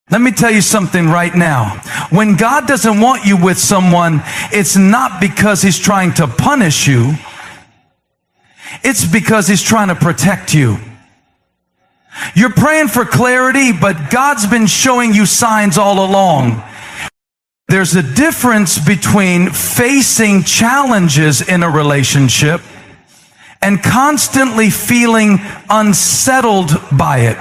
Let me tell you something right now. When God doesn't want you with someone, it's not because He's trying to punish you. It's because He's trying to protect you. You're praying for clarity, but God's been showing you signs all along. There's a difference between facing challenges in a relationship and constantly feeling unsettled by it.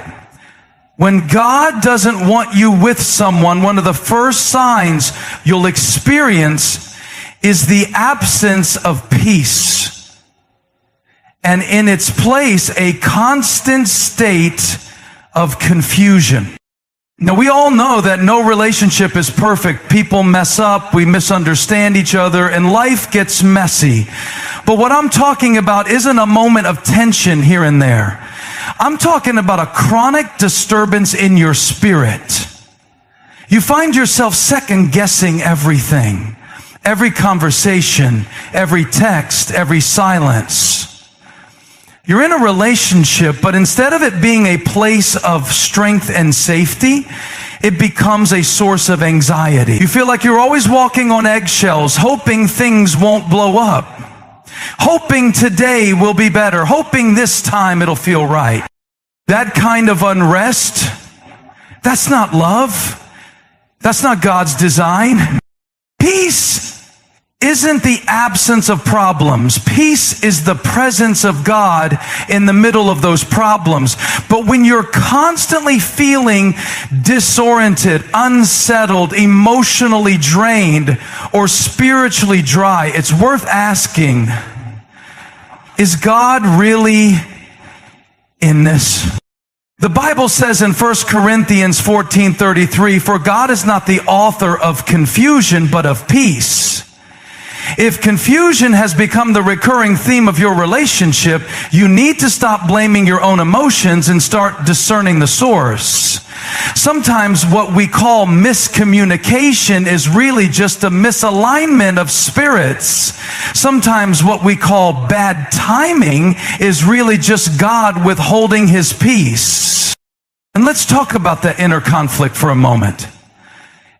When God doesn't want you with someone, one of the first signs you'll experience is the absence of peace. And in its place, a constant state of confusion. Now, we all know that no relationship is perfect. People mess up, we misunderstand each other, and life gets messy. But what I'm talking about isn't a moment of tension here and there. I'm talking about a chronic disturbance in your spirit. You find yourself second-guessing everything, every conversation, every text, every silence. You're in a relationship, but instead of it being a place of strength and safety, it becomes a source of anxiety. You feel like you're always walking on eggshells, hoping things won't blow up, hoping today will be better, hoping this time it'll feel right. That kind of unrest, that's not love. That's not God's design. Peace isn't the absence of problems. Peace is the presence of God in the middle of those problems. But when you're constantly feeling disoriented, unsettled, emotionally drained, or spiritually dry, it's worth asking, is God really in this? The Bible says in 1 Corinthians 14:33, "For God is not the author of confusion, but of peace." If confusion has become the recurring theme of your relationship, you need to stop blaming your own emotions and start discerning the source. Sometimes what we call miscommunication is really just a misalignment of spirits. Sometimes what we call bad timing is really just God withholding His peace. And let's talk about that inner conflict for a moment.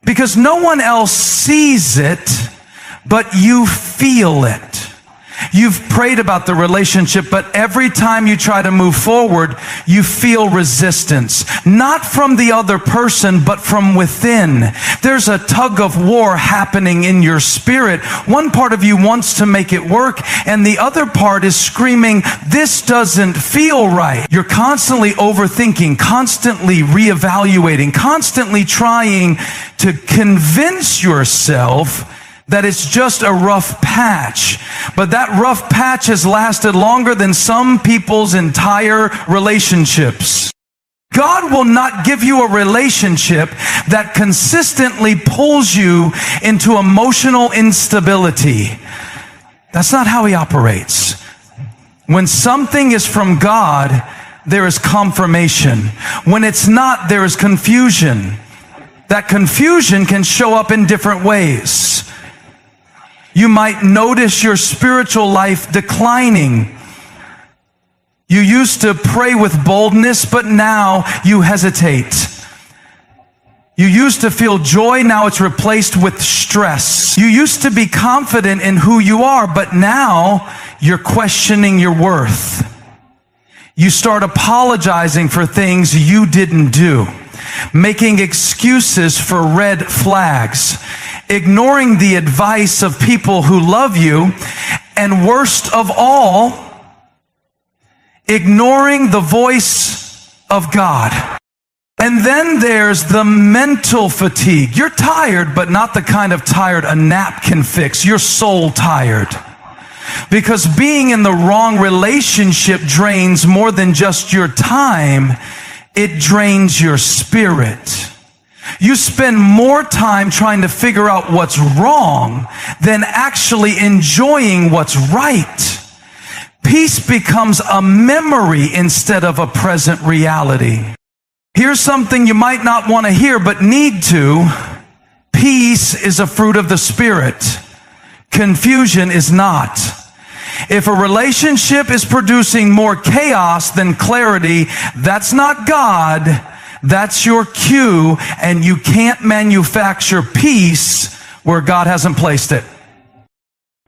Because no one else sees it, but you feel it. You've prayed about the relationship, but every time you try to move forward, you feel resistance. Not from the other person, but from within. There's a tug of war happening in your spirit. One part of you wants to make it work, and the other part is screaming, this doesn't feel right. You're constantly overthinking, constantly reevaluating, constantly trying to convince yourself that it's just a rough patch. But that rough patch has lasted longer than some people's entire relationships. God will not give you a relationship that consistently pulls you into emotional instability. That's not how He operates. When something is from God, there is confirmation. When it's not, there is confusion. That confusion can show up in different ways. You might notice your spiritual life declining. You used to pray with boldness, but now you hesitate. You used to feel joy, now it's replaced with stress. You used to be confident in who you are, but now you're questioning your worth. You start apologizing for things you didn't do, making excuses for red flags, ignoring the advice of people who love you, and worst of all, ignoring the voice of God. And then there's the mental fatigue. You're tired, but not the kind of tired a nap can fix. You're soul tired. Because being in the wrong relationship drains more than just your time, it drains your spirit. You spend more time trying to figure out what's wrong than actually enjoying what's right. Peace becomes a memory instead of a present reality. Here's something you might not want to hear but need to. Peace is a fruit of the Spirit. Confusion is not. If a relationship is producing more chaos than clarity, that's not God, That's your cue, and you can't manufacture peace where God hasn't placed it.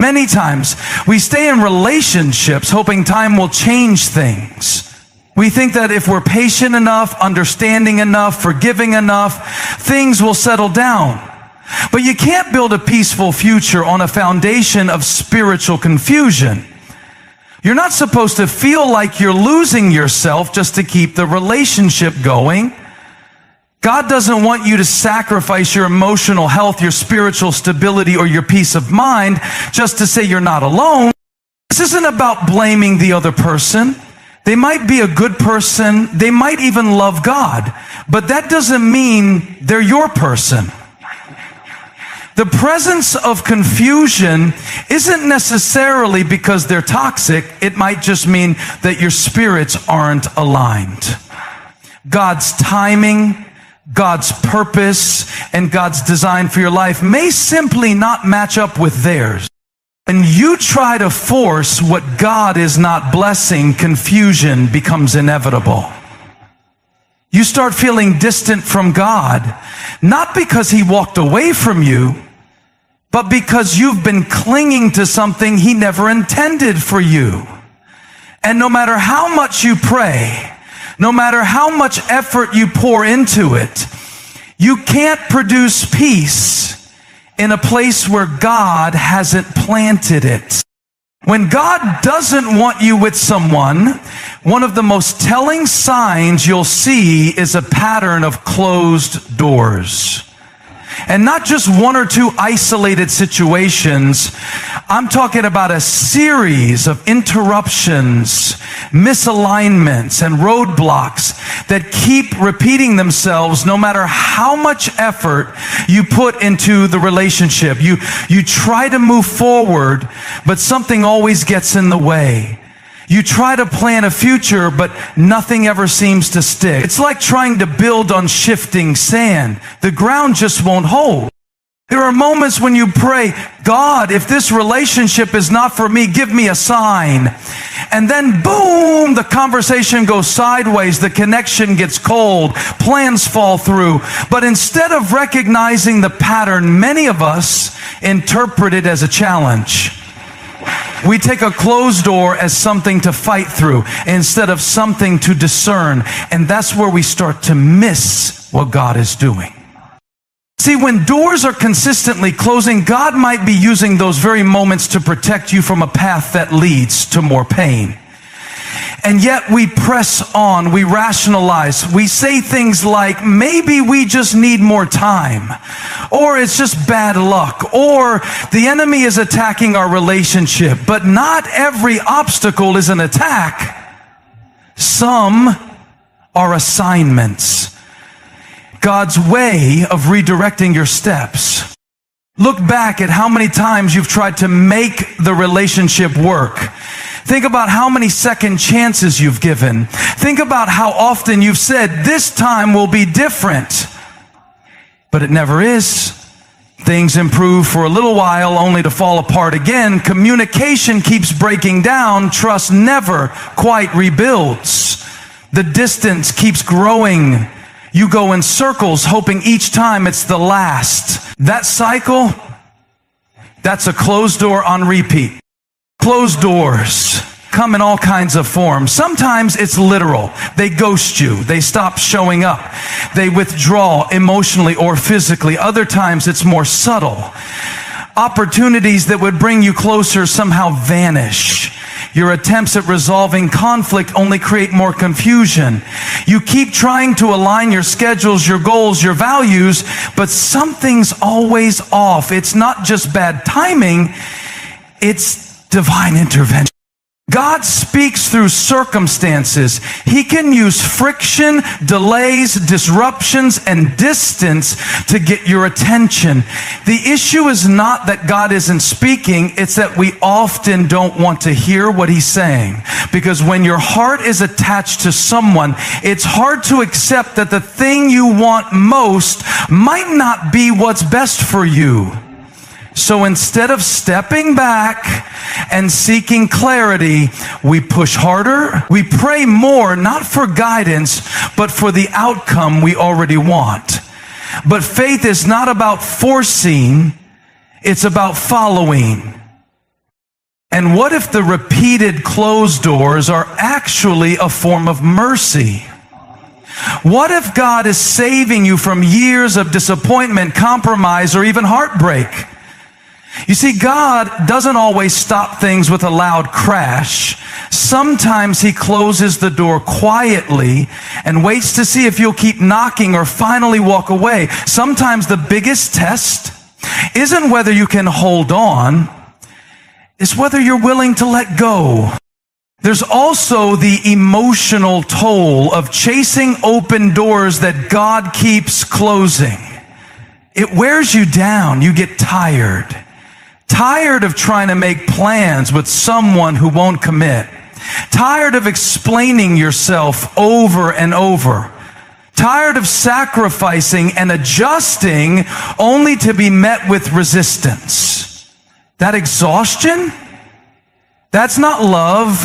Many times, we stay in relationships hoping time will change things. We think that if we're patient enough, understanding enough, forgiving enough, things will settle down. But you can't build a peaceful future on a foundation of spiritual confusion. You're not supposed to feel like you're losing yourself just to keep the relationship going. God doesn't want you to sacrifice your emotional health, your spiritual stability, or your peace of mind just to say you're not alone. This isn't about blaming the other person. They might be a good person. They might even love God. But that doesn't mean they're your person. The presence of confusion isn't necessarily because they're toxic. It might just mean that your spirits aren't aligned. God's timing, God's purpose, and God's design for your life may simply not match up with theirs. When you try to force what God is not blessing, confusion becomes inevitable. You start feeling distant from God, not because He walked away from you, but because you've been clinging to something He never intended for you. And no matter how much you pray, no matter how much effort you pour into it, you can't produce peace in a place where God hasn't planted it. When God doesn't want you with someone, one of the most telling signs you'll see is a pattern of closed doors. And not just one or two isolated situations. I'm talking about a series of interruptions, misalignments, and roadblocks that keep repeating themselves no matter how much effort you put into the relationship. You try to move forward, but something always gets in the way. You try to plan a future, but nothing ever seems to stick. It's like trying to build on shifting sand. The ground just won't hold. There are moments when you pray, God, if this relationship is not for me, give me a sign. And then boom, the conversation goes sideways, the connection gets cold, plans fall through. But instead of recognizing the pattern, many of us interpret it as a challenge. We take a closed door as something to fight through instead of something to discern. And that's where we start to miss what God is doing. See, when doors are consistently closing, God might be using those very moments to protect you from a path that leads to more pain. And yet we press on, we rationalize, we say things like, maybe we just need more time, or it's just bad luck, or the enemy is attacking our relationship. But not every obstacle is an attack. Some are assignments. God's way of redirecting your steps. Look back at how many times you've tried to make the relationship work. Think about how many second chances you've given. Think about how often you've said, this time will be different. But it never is. Things improve for a little while only to fall apart again. Communication keeps breaking down. Trust never quite rebuilds. The distance keeps growing. You go in circles hoping each time it's the last. That cycle, that's a closed door on repeat. Closed doors come in all kinds of forms. Sometimes it's literal. They ghost you. They stop showing up. They withdraw emotionally or physically. Other times it's more subtle. Opportunities that would bring you closer somehow vanish. Your attempts at resolving conflict only create more confusion. You keep trying to align your schedules, your goals, your values, but something's always off. It's not just bad timing, it's divine intervention. God speaks through circumstances. He can use friction, delays, disruptions, and distance to get your attention. The issue is not that God isn't speaking, it's that we often don't want to hear what He's saying. Because when your heart is attached to someone, it's hard to accept that the thing you want most might not be what's best for you. So instead of stepping back and seeking clarity, we push harder. We pray more, not for guidance, but for the outcome we already want. But faith is not about forcing, it's about following. And what if the repeated closed doors are actually a form of mercy? What if God is saving you from years of disappointment, compromise, or even heartbreak? You see, God doesn't always stop things with a loud crash. Sometimes He closes the door quietly and waits to see if you'll keep knocking or finally walk away. Sometimes the biggest test isn't whether you can hold on, it's whether you're willing to let go. There's also the emotional toll of chasing open doors that God keeps closing. It wears you down. You get tired. Tired of trying to make plans with someone who won't commit. Tired of explaining yourself over and over. Tired of sacrificing and adjusting only to be met with resistance. That exhaustion? That's not love.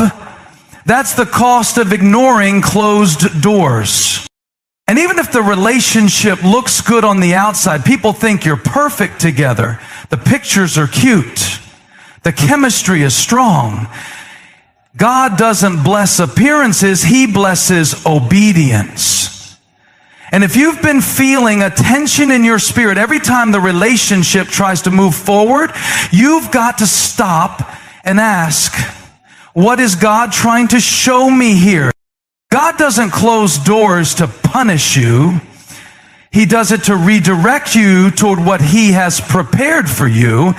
That's the cost of ignoring closed doors. And even if the relationship looks good on the outside, people think you're perfect together. The pictures are cute. The chemistry is strong. God doesn't bless appearances, He blesses obedience. And if you've been feeling a tension in your spirit every time the relationship tries to move forward, you've got to stop and ask, what is God trying to show me here? God doesn't close doors to punish you. He does it to redirect you toward what He has prepared for you.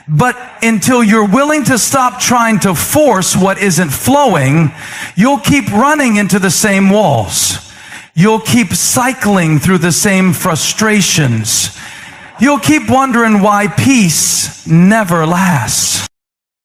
But until you're willing to stop trying to force what isn't flowing, you'll keep running into the same walls. You'll keep cycling through the same frustrations. You'll keep wondering why peace never lasts.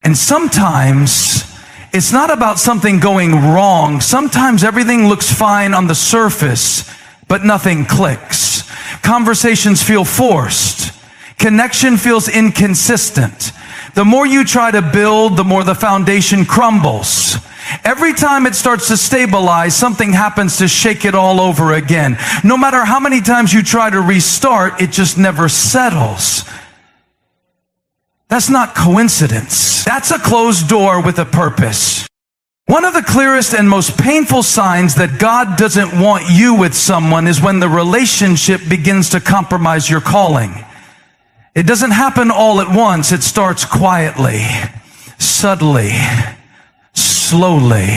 And sometimes it's not about something going wrong. Sometimes everything looks fine on the surface, but nothing clicks. Conversations feel forced. Connection feels inconsistent. The more you try to build, the more the foundation crumbles. Every time it starts to stabilize, something happens to shake it all over again. No matter how many times you try to restart, it just never settles. That's not coincidence. That's a closed door with a purpose. One of the clearest and most painful signs that God doesn't want you with someone is when the relationship begins to compromise your calling. It doesn't happen all at once. It starts quietly, subtly, slowly,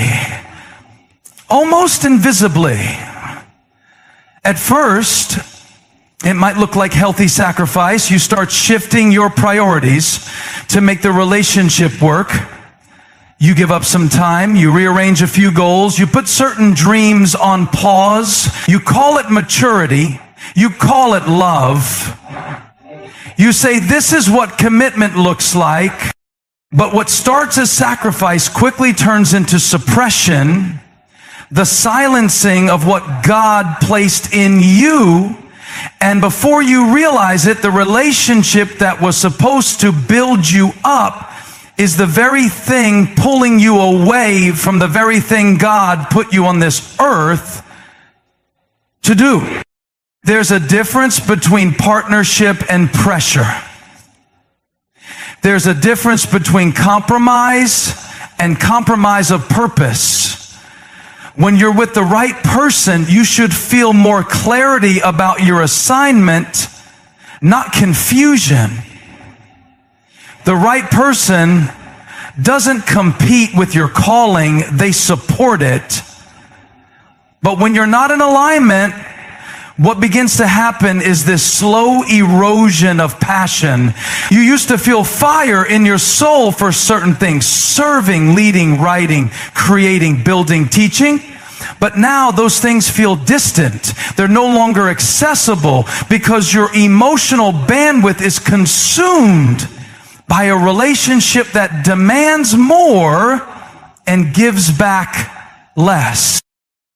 almost invisibly. At first, it might look like healthy sacrifice. You start shifting your priorities to make the relationship work. You give up some time. You rearrange a few goals. You put certain dreams on pause. You call it maturity. You call it love. You say, this is what commitment looks like. But what starts as sacrifice quickly turns into suppression, the silencing of what God placed in you. And before you realize it, the relationship that was supposed to build you up is the very thing pulling you away from the very thing God put you on this earth to do. There's a difference between partnership and pressure. There's a difference between compromise and compromise of purpose. When you're with the right person, you should feel more clarity about your assignment, not confusion. The right person doesn't compete with your calling, they support it. But when you're not in alignment, what begins to happen is this slow erosion of passion. You used to feel fire in your soul for certain things, serving, leading, writing, creating, building, teaching. But now those things feel distant. They're no longer accessible because your emotional bandwidth is consumed by a relationship that demands more and gives back less.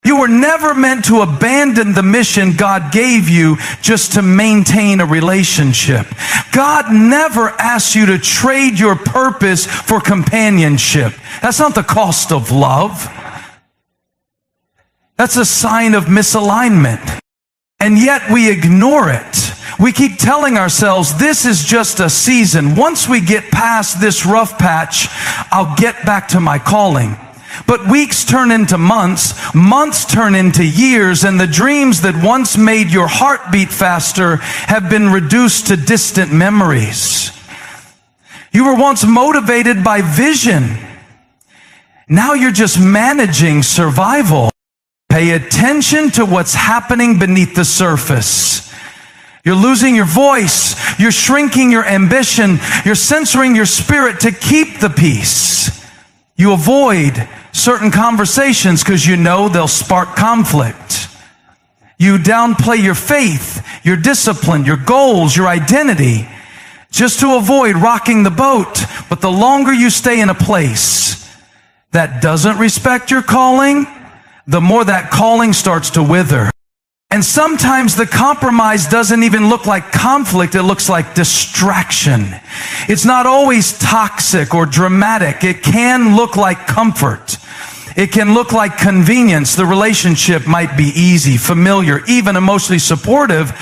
You were never meant to abandon the mission God gave you just to maintain a relationship. God never asked you to trade your purpose for companionship. That's not the cost of love. That's a sign of misalignment. And yet we ignore it. We keep telling ourselves, this is just a season. Once we get past this rough patch, I'll get back to my calling. But weeks turn into months, months turn into years, and the dreams that once made your heart beat faster have been reduced to distant memories. You were once motivated by vision. Now you're just managing survival. Pay attention to what's happening beneath the surface. You're losing your voice. You're shrinking your ambition. You're censoring your spirit to keep the peace. You avoid certain conversations because you know they'll spark conflict. You downplay your faith, your discipline, your goals, your identity, just to avoid rocking the boat. But the longer you stay in a place that doesn't respect your calling, the more that calling starts to wither. And sometimes the compromise doesn't even look like conflict, it looks like distraction. It's not always toxic or dramatic. It can look like comfort. It can look like convenience. The relationship might be easy, familiar, even emotionally supportive,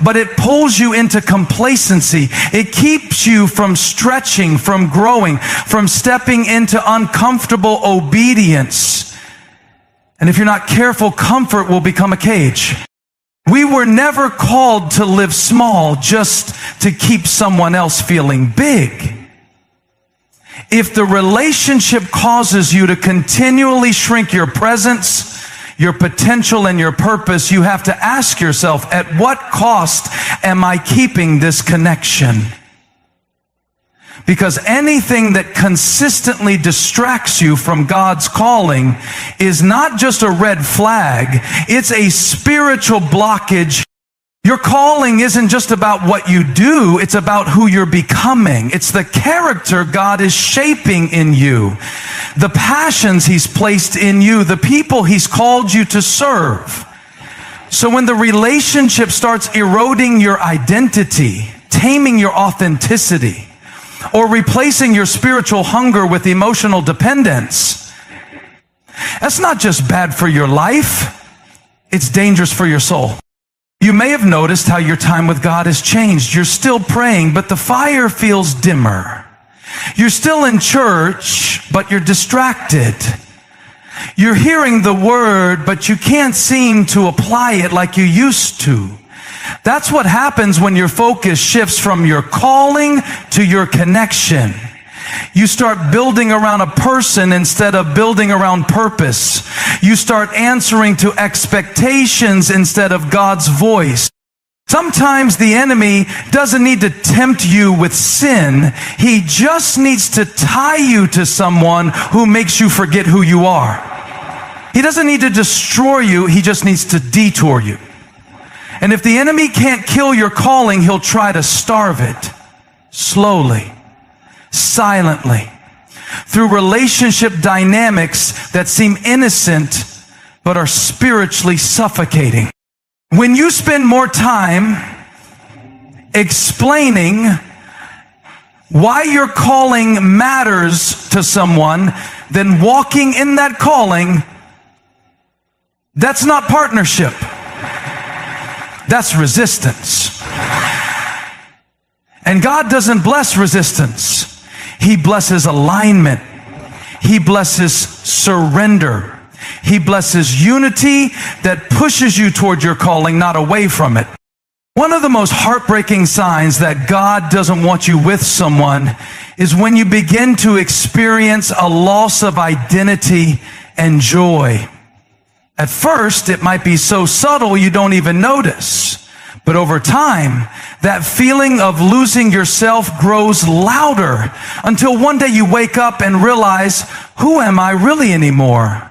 but it pulls you into complacency. It keeps you from stretching, from growing, from stepping into uncomfortable obedience. And if you're not careful, comfort will become a cage. We were never called to live small just to keep someone else feeling big. If the relationship causes you to continually shrink your presence, your potential, and your purpose, you have to ask yourself, at what cost am I keeping this connection? Because anything that consistently distracts you from God's calling is not just a red flag, it's a spiritual blockage. Your calling isn't just about what you do, it's about who you're becoming. It's the character God is shaping in you, the passions He's placed in you, the people He's called you to serve. So when the relationship starts eroding your identity, taming your authenticity, or replacing your spiritual hunger with emotional dependence, that's not just bad for your life, it's dangerous for your soul. You may have noticed how your time with God has changed. You're still praying, but the fire feels dimmer. You're still in church, but you're distracted. You're hearing the word, but you can't seem to apply it like you used to. That's what happens when your focus shifts from your calling to your connection. You start building around a person instead of building around purpose. You start answering to expectations instead of God's voice. Sometimes the enemy doesn't need to tempt you with sin. He just needs to tie you to someone who makes you forget who you are. He doesn't need to destroy you. He just needs to detour you. And if the enemy can't kill your calling, he'll try to starve it slowly, silently, through relationship dynamics that seem innocent but are spiritually suffocating. When you spend more time explaining why your calling matters to someone than walking in that calling, that's not partnership. That's resistance. And God doesn't bless resistance. He blesses alignment. He blesses surrender. He blesses unity that pushes you toward your calling, not away from it. One of the most heartbreaking signs that God doesn't want you with someone is when you begin to experience a loss of identity and joy. At first, it might be so subtle you don't even notice. But over time, that feeling of losing yourself grows louder until one day you wake up and realize, who am I really anymore?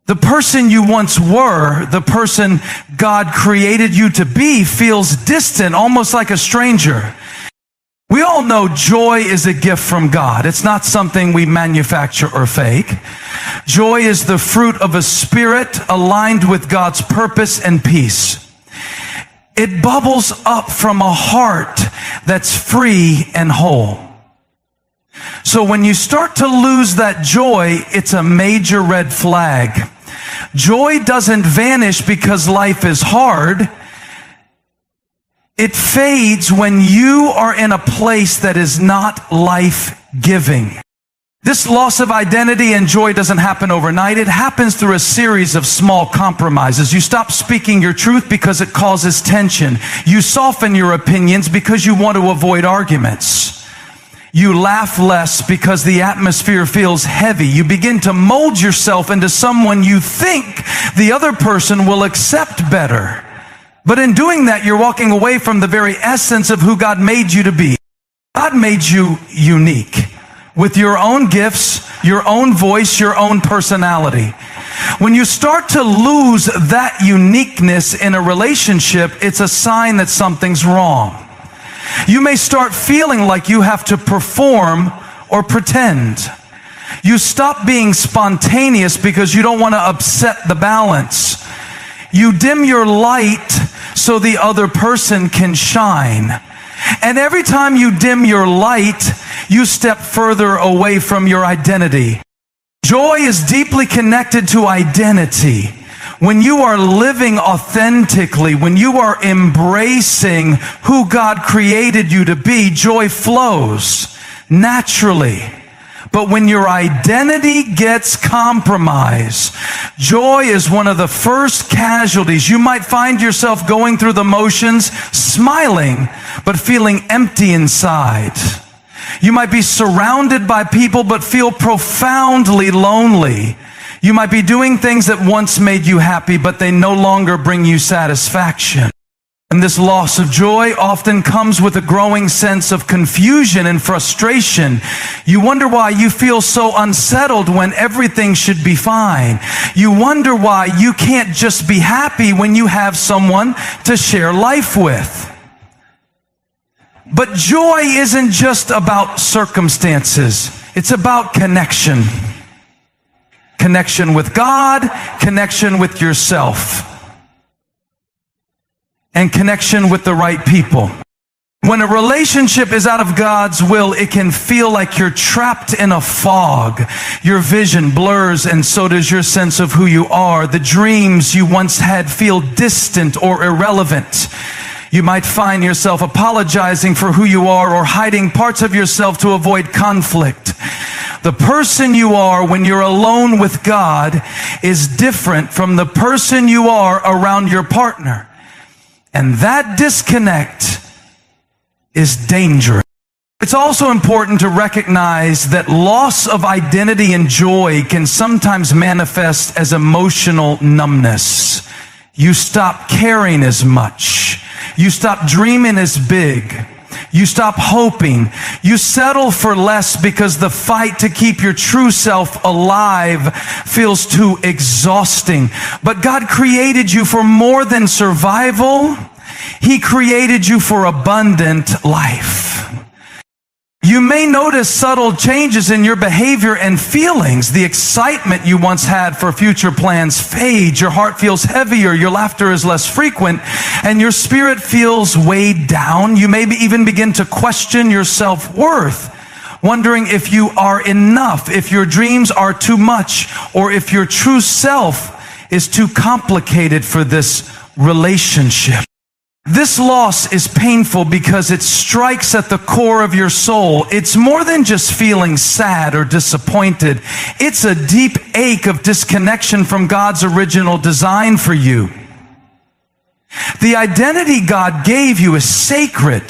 The person you once were, the person God created you to be, feels distant, almost like a stranger. We all know joy is a gift from God. It's not something we manufacture or fake. Joy is the fruit of a spirit aligned with God's purpose and peace. It bubbles up from a heart that's free and whole. So when you start to lose that joy, it's a major red flag. Joy doesn't vanish because life is hard. It fades when you are in a place that is not life-giving. This loss of identity and joy doesn't happen overnight. It happens through a series of small compromises. You stop speaking your truth because it causes tension. You soften your opinions because you want to avoid arguments. You laugh less because the atmosphere feels heavy. You begin to mold yourself into someone you think the other person will accept better. But in doing that, you're walking away from the very essence of who God made you to be. God made you unique with your own gifts, your own voice, your own personality. When you start to lose that uniqueness in a relationship, it's a sign that something's wrong. You may start feeling like you have to perform or pretend. You stop being spontaneous because you don't want to upset the balance. You dim your light so the other person can shine. And every time you dim your light, you step further away from your identity. Joy is deeply connected to identity. When you are living authentically, when you are embracing who God created you to be, joy flows naturally. But when your identity gets compromised, joy is one of the first casualties. You might find yourself going through the motions, smiling, but feeling empty inside. You might be surrounded by people, but feel profoundly lonely. You might be doing things that once made you happy, but they no longer bring you satisfaction. And this loss of joy often comes with a growing sense of confusion and frustration. You wonder why you feel so unsettled when everything should be fine. You wonder why you can't just be happy when you have someone to share life with. But joy isn't just about circumstances. It's about connection. Connection with God, connection with yourself, and connection with the right people. When a relationship is out of God's will, it can feel like you're trapped in a fog. Your vision blurs, and so does your sense of who you are. The dreams you once had feel distant or irrelevant. You might find yourself apologizing for who you are or hiding parts of yourself to avoid conflict. The person you are when you're alone with God is different from the person you are around your partner. And that disconnect is dangerous. It's also important to recognize that loss of identity and joy can sometimes manifest as emotional numbness. You stop caring as much. You stop dreaming as big. You stop hoping. You settle for less because the fight to keep your true self alive feels too exhausting. But God created you for more than survival. He created you for abundant life. You may notice subtle changes in your behavior and feelings. The excitement you once had for future plans fades. Your heart feels heavier. Your laughter is less frequent. And your spirit feels weighed down. You may even begin to question your self-worth, wondering if you are enough, if your dreams are too much, or if your true self is too complicated for this relationship. This loss is painful because it strikes at the core of your soul. It's more than just feeling sad or disappointed. It's a deep ache of disconnection from God's original design for you. The identity God gave you is sacred.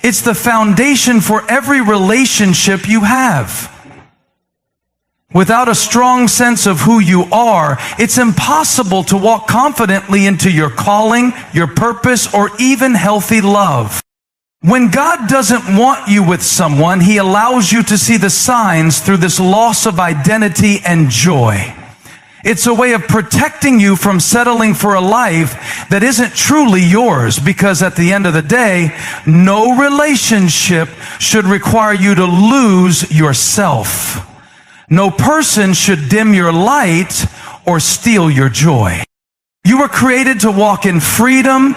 It's the foundation for every relationship you have. Without a strong sense of who you are, it's impossible to walk confidently into your calling, your purpose, or even healthy love. When God doesn't want you with someone, He allows you to see the signs through this loss of identity and joy. It's a way of protecting you from settling for a life that isn't truly yours, because at the end of the day, no relationship should require you to lose yourself. No person should dim your light or steal your joy. You were created to walk in freedom,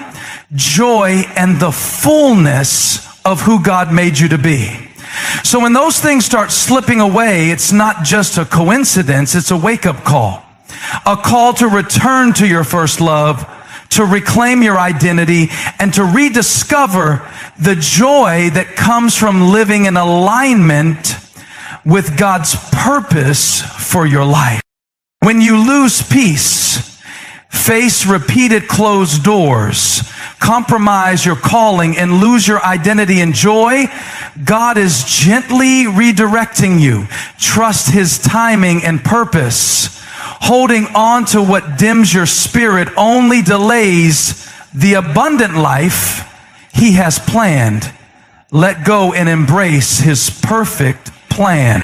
joy, and the fullness of who God made you to be. So when those things start slipping away, it's not just a coincidence, it's a wake-up call. A call to return to your first love, to reclaim your identity, and to rediscover the joy that comes from living in alignment with God's purpose for your life. When you lose peace, face repeated closed doors, compromise your calling, and lose your identity and joy, God is gently redirecting you. Trust His timing and purpose. Holding on to what dims your spirit only delays the abundant life He has planned. Let go and embrace His perfect plan.